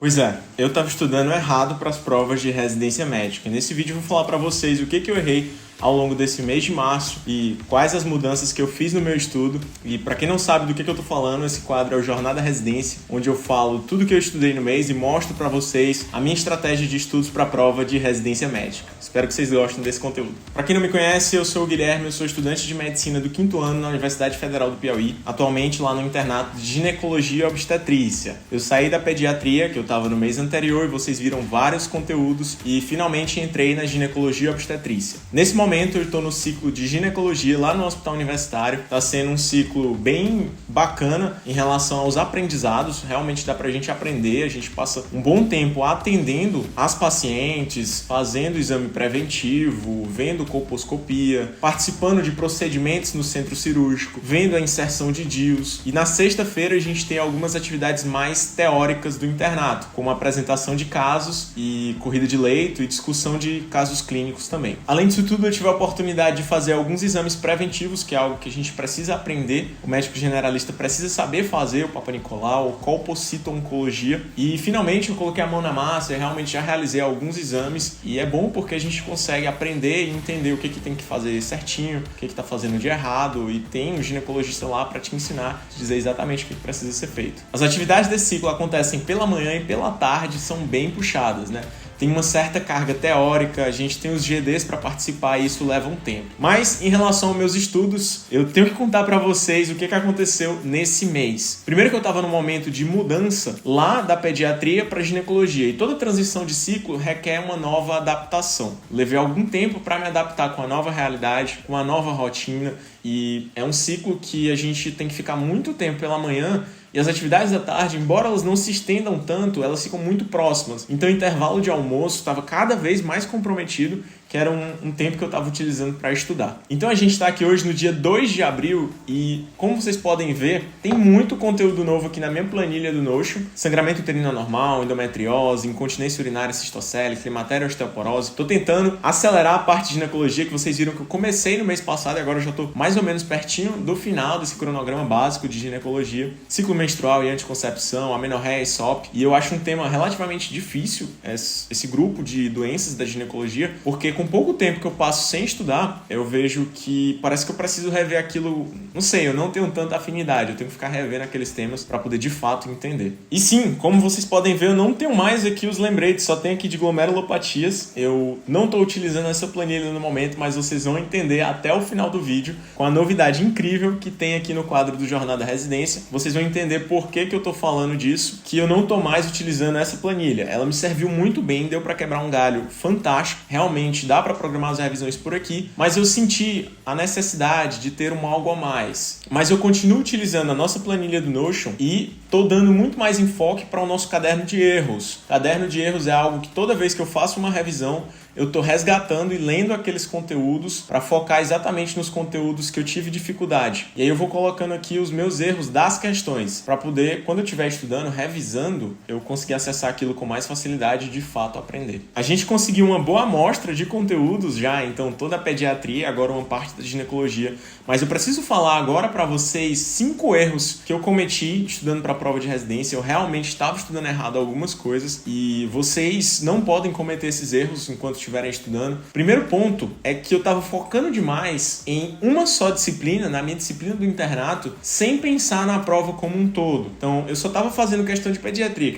Pois é, eu estava estudando errado para as provas de residência médica. Nesse vídeo eu vou falar para vocês o que eu errei ao longo desse mês de março e quais as mudanças que eu fiz no meu estudo. E para quem não sabe do que eu tô falando, esse quadro é o Jornada Residência, onde eu falo tudo que eu estudei no mês e mostro para vocês a minha estratégia de estudos para a prova de residência médica. Espero que vocês gostem desse conteúdo. Para quem não me conhece, eu sou o Guilherme, eu sou estudante de medicina do 5º ano na Universidade Federal do Piauí, atualmente lá no internato de ginecologia e obstetrícia. Eu saí da pediatria, que eu estava no mês anterior, e vocês viram vários conteúdos, e finalmente entrei na ginecologia e obstetrícia. Nesse momento eu estou no ciclo de ginecologia lá no Hospital Universitário. Está sendo um ciclo bem bacana em relação aos aprendizados. Realmente dá pra gente aprender, a gente passa um bom tempo atendendo as pacientes, fazendo exame preventivo, vendo colposcopia, participando de procedimentos no centro cirúrgico, vendo a inserção de DIUs. E na sexta-feira a gente tem algumas atividades mais teóricas do internato, como apresentação de casos e corrida de leito e discussão de casos clínicos também. Além disso tudo, eu tive a oportunidade de fazer alguns exames preventivos, que é algo que a gente precisa aprender. O médico generalista precisa saber fazer o Papa Nicolau, colpocito-oncologia. E finalmente eu coloquei a mão na massa e realmente já realizei alguns exames. E é bom porque a gente consegue aprender e entender o que tem que fazer certinho, o que está fazendo de errado. E tem um ginecologista lá para te ensinar, te dizer exatamente o que precisa ser feito. As atividades desse ciclo acontecem pela manhã e pela tarde, são bem puxadas, né? Tem uma certa carga teórica, a gente tem os GDs para participar e isso leva um tempo. Mas em relação aos meus estudos, eu tenho que contar para vocês o que aconteceu nesse mês. Primeiro que eu estava num momento de mudança lá da pediatria para ginecologia e toda transição de ciclo requer uma nova adaptação. Levei algum tempo para me adaptar com a nova realidade, com a nova rotina, e é um ciclo que a gente tem que ficar muito tempo pela manhã. E as atividades da tarde, embora elas não se estendam tanto, elas ficam muito próximas. Então o intervalo de almoço estava cada vez mais comprometido, que era um tempo que eu estava utilizando para estudar. Então a gente está aqui hoje no dia 2 de abril e, como vocês podem ver, tem muito conteúdo novo aqui na minha planilha do Notion. Sangramento uterino anormal, endometriose, incontinência urinária cistocélica, climatéria e osteoporose. Estou tentando acelerar a parte de ginecologia, que vocês viram que eu comecei no mês passado e agora eu já estou mais ou menos pertinho do final desse cronograma básico de ginecologia. Ciclo menstrual e anticoncepção, amenorreia e SOP. E eu acho um tema relativamente difícil esse grupo de doenças da ginecologia, porque com pouco tempo que eu passo sem estudar, eu vejo que parece que eu preciso rever aquilo. Não sei, eu não tenho tanta afinidade, eu tenho que ficar revendo aqueles temas para poder de fato entender. E sim, como vocês podem ver, eu não tenho mais aqui os lembretes, só tenho aqui de glomerulopatias. Eu não estou utilizando essa planilha no momento, mas vocês vão entender até o final do vídeo com a novidade incrível que tem aqui no quadro do Jornada Residência. Vocês vão entender por que eu tô falando disso, que eu não tô mais utilizando essa planilha. Ela me serviu muito bem, deu para quebrar um galho fantástico. Realmente dá para programar as revisões por aqui, mas eu senti a necessidade de ter algo a mais. Mas eu continuo utilizando a nossa planilha do Notion e tô dando muito mais enfoque para o nosso caderno de erros. Caderno de erros é algo que toda vez que eu faço uma revisão, eu tô resgatando e lendo aqueles conteúdos para focar exatamente nos conteúdos que eu tive dificuldade. E aí eu vou colocando aqui os meus erros das questões, para poder, quando eu estiver estudando, revisando, eu conseguir acessar aquilo com mais facilidade e de fato aprender. A gente conseguiu uma boa amostra de conteúdos já, então toda a pediatria, agora uma parte da ginecologia. Mas eu preciso falar agora para vocês 5 erros que eu cometi estudando para a prova de residência. Eu realmente estava estudando errado algumas coisas e vocês não podem cometer esses erros enquanto estiverem estudando. Primeiro ponto é que eu estava focando demais em uma só disciplina, na minha disciplina do internato, sem pensar na prova como um todo. Então, eu só estava fazendo questão de pediatria.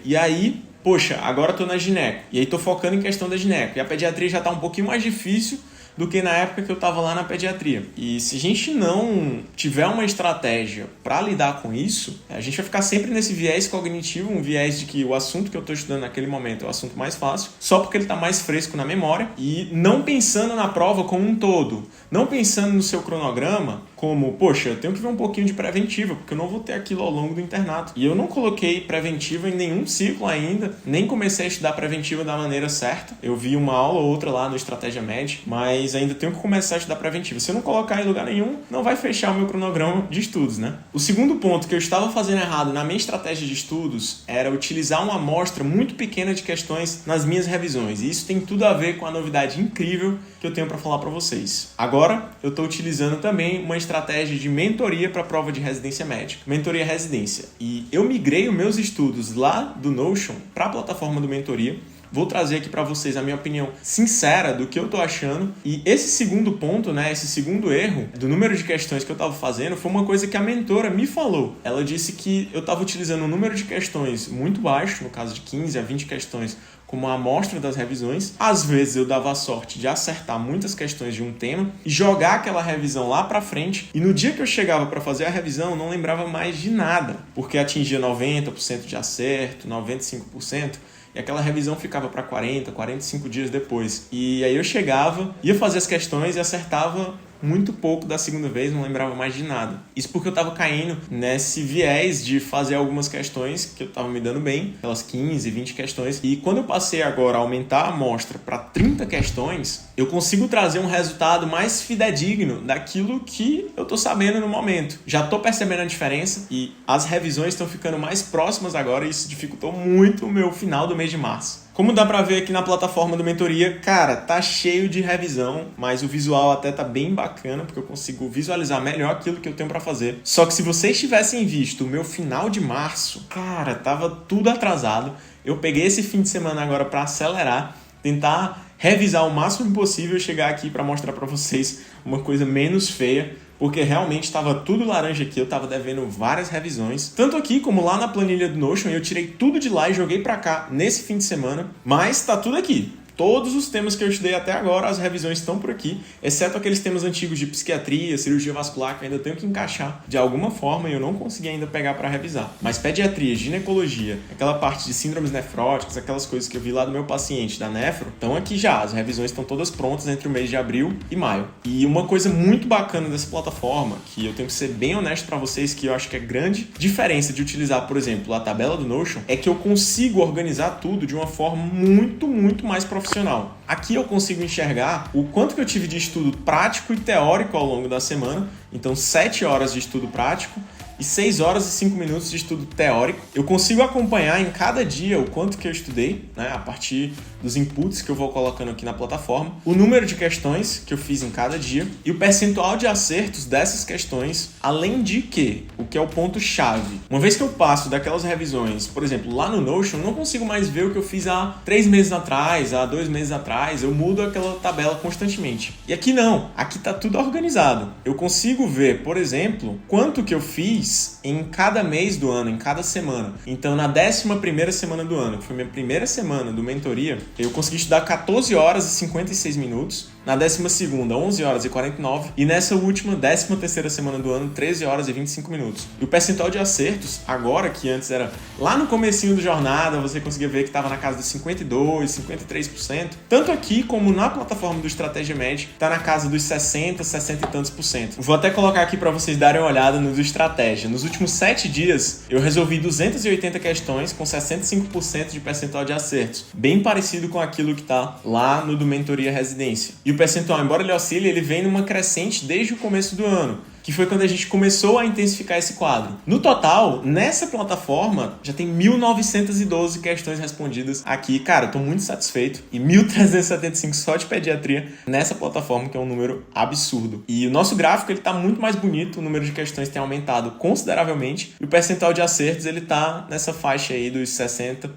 E aí, poxa, agora estou na gineco. E aí estou focando em questão da gineco. E a pediatria já está um pouquinho mais difícil do que na época que eu estava lá na pediatria. E se a gente não tiver uma estratégia para lidar com isso, a gente vai ficar sempre nesse viés cognitivo, um viés de que o assunto que eu estou estudando naquele momento é o assunto mais fácil, só porque ele está mais fresco na memória, e não pensando na prova como um todo, não pensando no seu cronograma como, poxa, eu tenho que ver um pouquinho de preventiva, porque eu não vou ter aquilo ao longo do internato. E eu não coloquei preventiva em nenhum ciclo ainda, nem comecei a estudar preventiva da maneira certa. Eu vi uma aula ou outra lá no Estratégia Med, mas mas ainda tenho que começar a estudar preventiva. Se eu não colocar em lugar nenhum, não vai fechar o meu cronograma de estudos, né? O segundo ponto que eu estava fazendo errado na minha estratégia de estudos era utilizar uma amostra muito pequena de questões nas minhas revisões. E isso tem tudo a ver com a novidade incrível que eu tenho para falar para vocês. Agora, eu estou utilizando também uma estratégia de mentoria para a prova de residência médica. Mentoria residência. E eu migrei os meus estudos lá do Notion para a plataforma do Mentoria. Vou trazer aqui para vocês a minha opinião sincera do que eu tô achando. E esse segundo ponto, né, esse segundo erro do número de questões que eu tava fazendo foi uma coisa que a mentora me falou. Ela disse que eu tava utilizando um número de questões muito baixo, no caso de 15 a 20 questões, como a amostra das revisões. Às vezes eu dava a sorte de acertar muitas questões de um tema e jogar aquela revisão lá para frente. E no dia que eu chegava para fazer a revisão, eu não lembrava mais de nada, porque atingia 90% de acerto, 95%. E aquela revisão ficava para 40, 45 dias depois. E aí eu chegava, ia fazer as questões e acertava muito pouco da segunda vez, não lembrava mais de nada. Isso porque eu estava caindo nesse viés de fazer algumas questões que eu estava me dando bem, aquelas 15, 20 questões. E quando eu passei agora a aumentar a amostra para 30 questões, eu consigo trazer um resultado mais fidedigno daquilo que eu estou sabendo no momento. Já estou percebendo a diferença e as revisões estão ficando mais próximas agora e isso dificultou muito o meu final do mês de março. Como dá pra ver aqui na plataforma do Mentoria, cara, tá cheio de revisão, mas o visual até tá bem bacana, porque eu consigo visualizar melhor aquilo que eu tenho pra fazer. Só que se vocês tivessem visto o meu final de março, cara, tava tudo atrasado. Eu peguei esse fim de semana agora pra acelerar, tentar revisar o máximo possível e chegar aqui pra mostrar pra vocês uma coisa menos feia, porque realmente estava tudo laranja aqui, eu estava devendo várias revisões, tanto aqui como lá na planilha do Notion, eu tirei tudo de lá e joguei para cá nesse fim de semana, mas tá tudo aqui. Todos os temas que eu estudei até agora, as revisões estão por aqui, exceto aqueles temas antigos de psiquiatria, cirurgia vascular, que eu ainda tenho que encaixar de alguma forma e eu não consegui ainda pegar para revisar. Mas pediatria, ginecologia, aquela parte de síndromes nefróticas, aquelas coisas que eu vi lá do meu paciente da nefro, estão aqui já. As revisões estão todas prontas entre o mês de abril e maio. E uma coisa muito bacana dessa plataforma, que eu tenho que ser bem honesto para vocês, que eu acho que é grande diferença de utilizar, por exemplo, a tabela do Notion, é que eu consigo organizar tudo de uma forma muito mais profissional. Aqui eu consigo enxergar o quanto que eu tive de estudo prático e teórico ao longo da semana. Então, 7 horas de estudo prático e 6 horas e 5 minutos de estudo teórico. Eu consigo acompanhar em cada dia o quanto que eu estudei, né, a partir dos inputs que eu vou colocando aqui na plataforma, o número de questões que eu fiz em cada dia e o percentual de acertos dessas questões, além de que, o que é o ponto-chave, uma vez que eu passo daquelas revisões, por exemplo, lá no Notion, eu não consigo mais ver o que eu fiz há 3 meses atrás, há 2 meses atrás, eu mudo aquela tabela constantemente. E aqui não, aqui tá tudo organizado. Eu consigo ver, por exemplo, quanto que eu fiz em cada mês do ano, em cada semana. Então, na 11ª semana do ano, que foi minha primeira semana do Mentoria, eu consegui estudar 14 horas e 56 minutos. Na 12ª, 11 horas e 49. E nessa última, 13ª semana do ano, 13 horas e 25 minutos. E o percentual de acertos, agora que antes era lá no comecinho da jornada, você conseguia ver que estava na casa dos 52, 53%. Tanto aqui como na plataforma do Estratégia Med, está na casa dos 60, 60 e tantos %. Vou até colocar aqui para vocês darem uma olhada no do Estratégia. Nos últimos 7 dias, eu resolvi 280 questões com 65% de percentual de acertos. Bem parecido com aquilo que está lá no do Mentoria Residência. E o percentual, embora ele oscile, ele vem numa crescente desde o começo do ano, que foi quando a gente começou a intensificar esse quadro. No total, nessa plataforma, já tem 1.912 questões respondidas aqui. Cara, eu tô muito satisfeito. E 1.375 só de pediatria nessa plataforma, que é um número absurdo. E o nosso gráfico, ele tá muito mais bonito, o número de questões tem aumentado consideravelmente, e o percentual de acertos, ele tá nessa faixa aí dos 60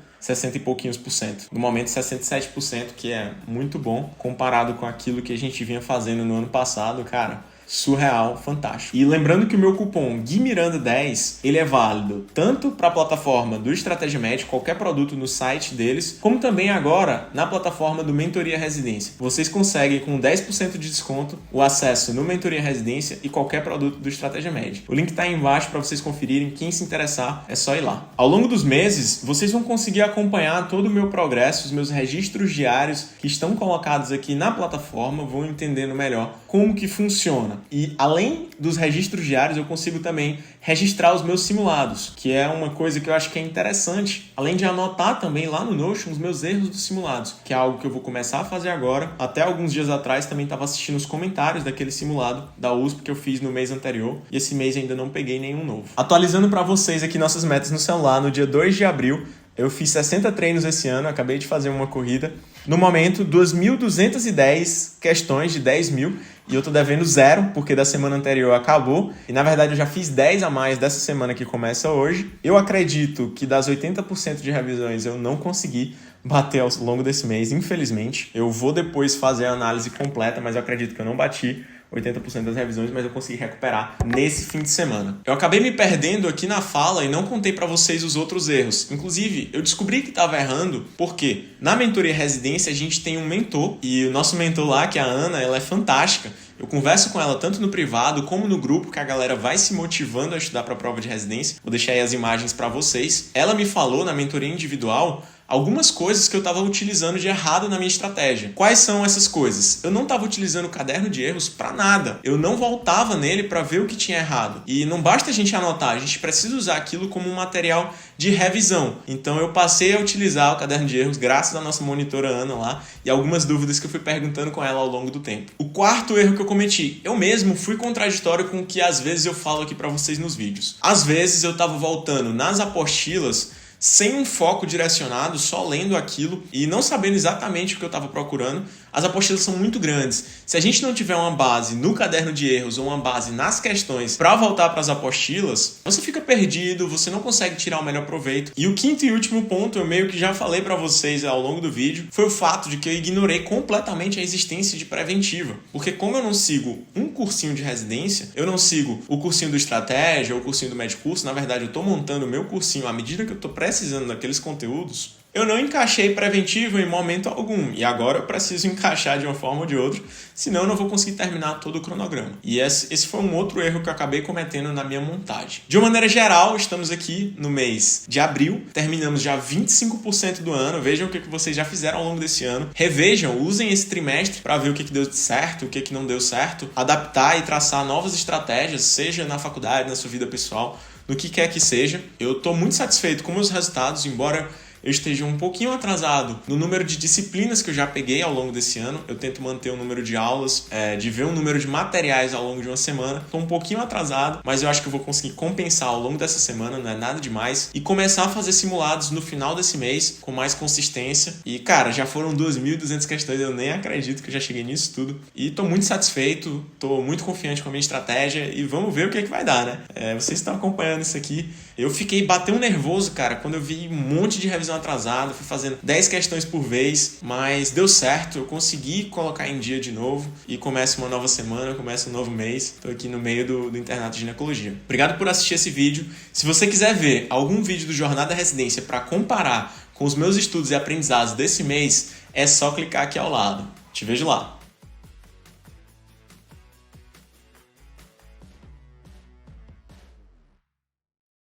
e pouquinhos %. No momento, 67%, que é muito bom, comparado com aquilo que a gente vinha fazendo no ano passado, cara. Surreal, fantástico. E lembrando que o meu cupom GUIMIRANDA10, ele é válido tanto para a plataforma do Estratégia Med, qualquer produto no site deles, como também agora na plataforma do Mentoria Residência. Vocês conseguem com 10% de desconto o acesso no Mentoria Residência e qualquer produto do Estratégia Med. O link está aí embaixo para vocês conferirem. Quem se interessar, é só ir lá. Ao longo dos meses, vocês vão conseguir acompanhar todo o meu progresso, os meus registros diários que estão colocados aqui na plataforma, vão entendendo melhor como que funciona. E além dos registros diários, eu consigo também registrar os meus simulados, que é uma coisa que eu acho que é interessante, além de anotar também lá no Notion os meus erros dos simulados, que é algo que eu vou começar a fazer agora. Até alguns dias atrás também estava assistindo os comentários daquele simulado da USP que eu fiz no mês anterior, e esse mês ainda não peguei nenhum novo. Atualizando para vocês aqui nossas metas no celular, no dia 2 de abril, eu fiz 60 treinos esse ano, acabei de fazer uma corrida. No momento, 2.210 questões de 10 mil, e eu tô devendo 0, porque da semana anterior acabou. E na verdade eu já fiz 10 a mais dessa semana que começa hoje. Eu acredito que das 80% de revisões eu não consegui bater ao longo desse mês, infelizmente. Eu vou depois fazer a análise completa, mas eu acredito que eu não bati 80% das revisões, mas eu consegui recuperar nesse fim de semana. Eu acabei me perdendo aqui na fala e não contei para vocês os outros erros. Inclusive, eu descobri que estava errando porque na mentoria residência a gente tem um mentor, e o nosso mentor lá, que é a Ana, ela é fantástica. Eu converso com ela tanto no privado como no grupo, que a galera vai se motivando a estudar para a prova de residência. Vou deixar aí as imagens para vocês. Ela me falou na mentoria individual algumas coisas que eu estava utilizando de errado na minha estratégia. Quais são essas coisas? Eu não estava utilizando o caderno de erros para nada. Eu não voltava nele para ver o que tinha errado. E não basta a gente anotar, a gente precisa usar aquilo como um material de revisão. Então eu passei a utilizar o caderno de erros graças à nossa monitora Ana lá e algumas dúvidas que eu fui perguntando com ela ao longo do tempo. O quarto erro que eu cometi, eu mesmo fui contraditório com o que às vezes eu falo aqui para vocês nos vídeos. Às vezes eu estava voltando nas apostilas sem um foco direcionado, só lendo aquilo e não sabendo exatamente o que eu estava procurando. As apostilas são muito grandes. Se a gente não tiver uma base no caderno de erros ou uma base nas questões para voltar para as apostilas, você fica perdido, você não consegue tirar o melhor proveito. E o quinto e último ponto, eu meio que já falei para vocês ao longo do vídeo, foi o fato de que eu ignorei completamente a existência de preventiva. Porque como eu não sigo um cursinho de residência, eu não sigo o cursinho do Estratégia ou o cursinho do Medcurso, na verdade eu estou montando o meu cursinho à medida que eu estou precisando daqueles conteúdos, eu não encaixei preventivo em momento algum. E agora eu preciso encaixar de uma forma ou de outra, senão eu não vou conseguir terminar todo o cronograma. E esse foi um outro erro que eu acabei cometendo na minha montagem. De uma maneira geral, estamos aqui no mês de abril, terminamos já 25% do ano. Vejam o que vocês já fizeram ao longo desse ano. Revejam, usem esse trimestre para ver o que deu certo, o que não deu certo, adaptar e traçar novas estratégias, seja na faculdade, na sua vida pessoal, no que quer que seja. Eu estou muito satisfeito com meus resultados, embora eu esteja um pouquinho atrasado no número de disciplinas que eu já peguei ao longo desse ano. Eu tento manter o número de aulas, de ver o número de materiais ao longo de uma semana. Estou um pouquinho atrasado, mas eu acho que eu vou conseguir compensar ao longo dessa semana, não é nada demais. E começar a fazer simulados no final desse mês, com mais consistência. E, cara, já foram 2.200 questões, eu nem acredito que eu já cheguei nisso tudo. E estou muito satisfeito, estou muito confiante com a minha estratégia e vamos ver o que é que vai dar, né? Vocês estão acompanhando isso aqui. Eu bateu um nervoso, cara, quando eu vi um monte de revisão atrasada, fui fazendo 10 questões por vez, mas deu certo, eu consegui colocar em dia de novo e começa uma nova semana, começa um novo mês. Estou aqui no meio do internato de ginecologia. Obrigado por assistir esse vídeo. Se você quiser ver algum vídeo do Jornada Residência para comparar com os meus estudos e aprendizados desse mês, é só clicar aqui ao lado. Te vejo lá.